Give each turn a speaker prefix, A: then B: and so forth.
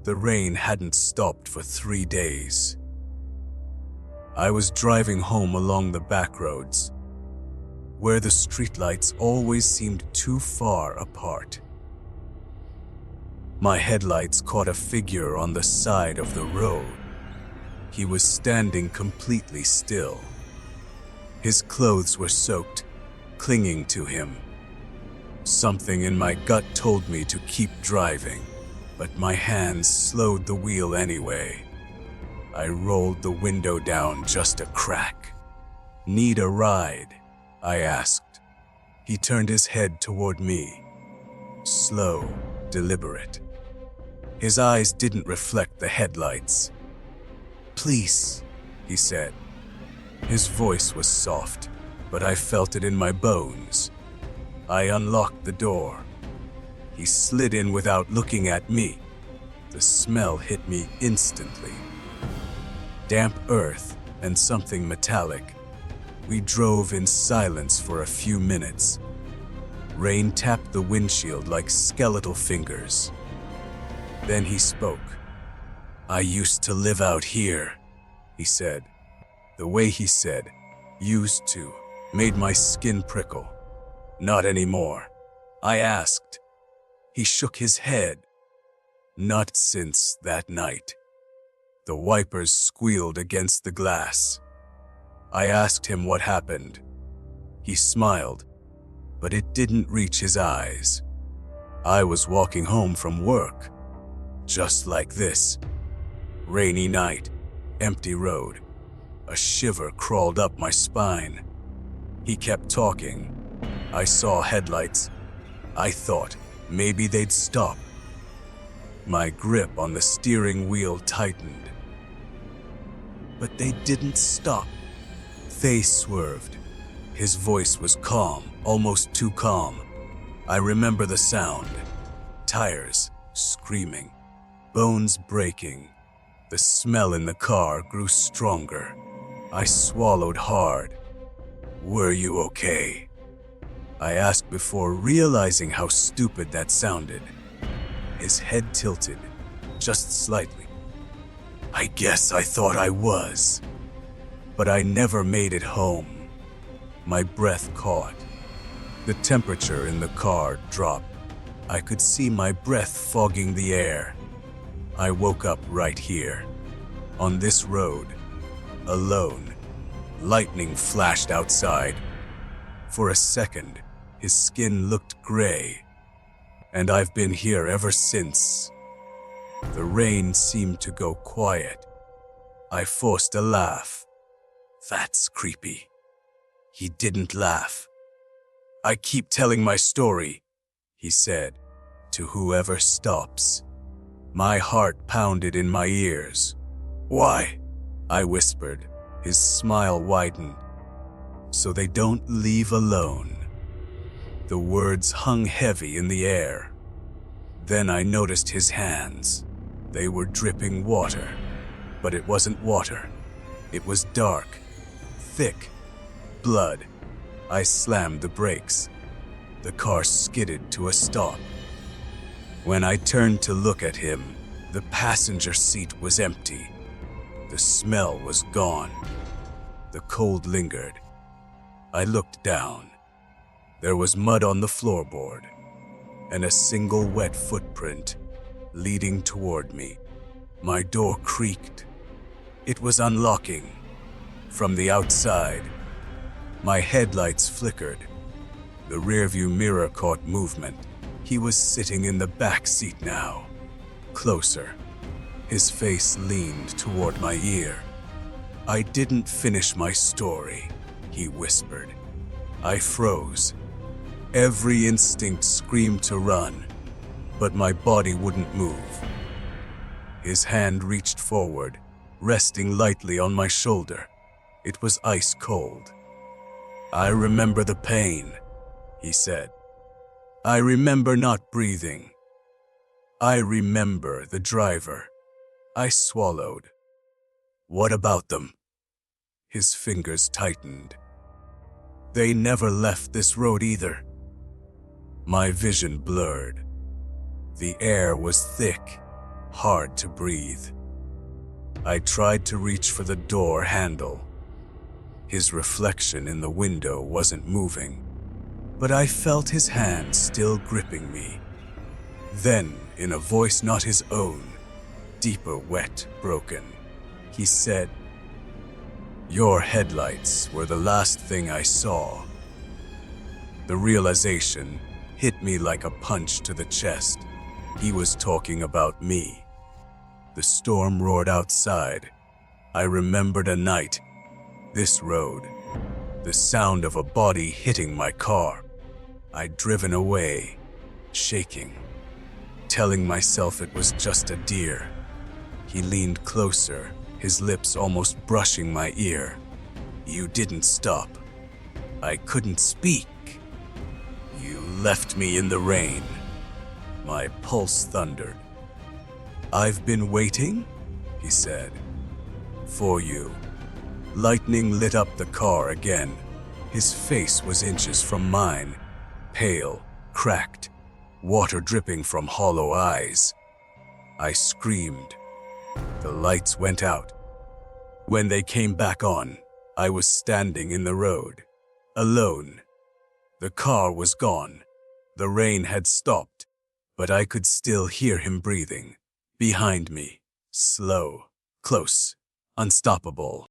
A: The rain hadn't stopped for 3 days. I was driving home along the back roads, where the streetlights always seemed too far apart. My headlights caught a figure on the side of the road. He was standing completely still. His clothes were soaked, clinging to him. Something in my gut told me to keep driving, but my hands slowed the wheel anyway. I rolled the window down just a crack. "Need a ride?" I asked. He turned his head toward me. Slow, deliberate. His eyes didn't reflect the headlights. "Please," he said. His voice was soft, but I felt it in my bones. I unlocked the door. He slid in without looking at me. The smell hit me instantly. Damp earth and something metallic. We drove in silence for a few minutes. Rain tapped the windshield like skeletal fingers. Then he spoke. "I used to live out here," he said. The way he said, "used to," made my skin prickle. "Not anymore," I asked. He shook his head. "Not since that night." The wipers squealed against the glass. I asked him what happened. He smiled, but it didn't reach his eyes. I was walking home from work, just like this. Rainy night, empty road. A shiver crawled up my spine. He kept talking. I saw headlights. I thought maybe they'd stop. My grip on the steering wheel tightened. But they didn't stop. They swerved. His voice was calm, almost too calm. I remember the sound. Tires screaming, bones breaking. The smell in the car grew stronger. I swallowed hard. "Were you okay?" I asked before realizing how stupid that sounded. His head tilted, just slightly. "I guess I thought I was. But I never made it home." My breath caught. The temperature in the car dropped. I could see my breath fogging the air. I woke up right here, on this road, alone. Lightning flashed outside. For a second, his skin looked gray, and I've been here ever since. The rain seemed to go quiet. I forced a laugh. "That's creepy." He didn't laugh. "I keep telling my story," he said, "to whoever stops." My heart pounded in my ears. "Why?" I whispered. His smile widened. "So they don't leave alone." The words hung heavy in the air. Then I noticed his hands. They were dripping water, but it wasn't water. It was dark, thick, blood. I slammed the brakes. The car skidded to a stop. When I turned to look at him, the passenger seat was empty. The smell was gone. The cold lingered. I looked down. There was mud on the floorboard, and a single wet footprint leading toward me. My door creaked. It was unlocking. From the outside, my headlights flickered. The rearview mirror caught movement. He was sitting in the back seat now. Closer. His face leaned toward my ear. "I didn't finish my story," he whispered. I froze. Every instinct screamed to run, but my body wouldn't move. His hand reached forward, resting lightly on my shoulder. It was ice cold. "I remember the pain," he said. "I remember not breathing. I remember the driver." I swallowed. "What about them?" His fingers tightened. "They never left this road either." My vision blurred. The air was thick, hard to breathe. I tried to reach for the door handle. His reflection in the window wasn't moving, but I felt his hand still gripping me. Then, in a voice not his own, deeper, wet, broken, he said, "Your headlights were the last thing I saw." The realization hit me like a punch to the chest. He was talking about me. The storm roared outside. I remembered a night, this road, the sound of a body hitting my car. I'd driven away, shaking, telling myself it was just a deer. He leaned closer, his lips almost brushing my ear. "You didn't stop." I couldn't speak. "You left me in the rain." My pulse thundered. "I've been waiting," he said, "for you." Lightning lit up the car again. His face was inches from mine, pale, cracked, water dripping from hollow eyes. I screamed. The lights went out. When they came back on, I was standing in the road, alone. The car was gone. The rain had stopped, but I could still hear him breathing. Behind me, slow, close, unstoppable.